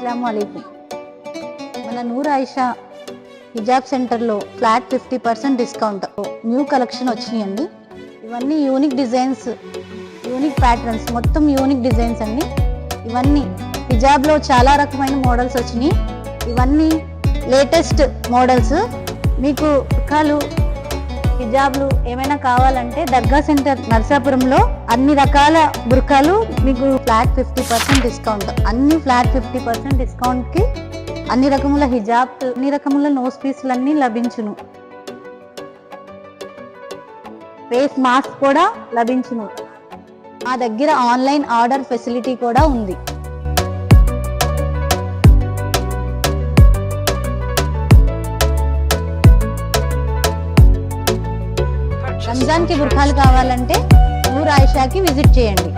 అస్సలాముఅలైకుం. మన నూర్ ఆయిషా హిజాబ్ సెంటర్లో flat 50% discount new collection వచ్చినాయండి. ఇవన్నీ యూనిక్ డిజైన్స్, యూనిక్ ప్యాటర్న్స్, మొత్తం యూనిక్ డిజైన్స్ అండి. ఇవన్నీ హిజాబ్లో చాలా రకమైన మోడల్స్ వచ్చినాయి. ఇవన్నీ లేటెస్ట్ మోడల్స్. మీకు బుర్కాలు, హిజాబ్లు ఏమైనా కావాలంటే దర్గా సెంటర్ నర్సాపురంలో అన్ని రకాల బుర్కాలు మీకు ఫ్లాట్ 50% డిస్కౌంట్. అన్ని ఫ్లాట్ 50% డిస్కౌంట్కి అన్ని రకముల హిజాబ్, అన్ని రకముల నోస్ పీస్లన్నీ లభించును. ఫేస్ మాస్క్ కూడా లభించును. మా దగ్గర ఆన్లైన్ ఆర్డర్ ఫెసిలిటీ కూడా ఉంది. రంజాన్కి బుర్కాలు కావాలంటే నూర్ ఆయిషాకి విజిట్ చేయండి.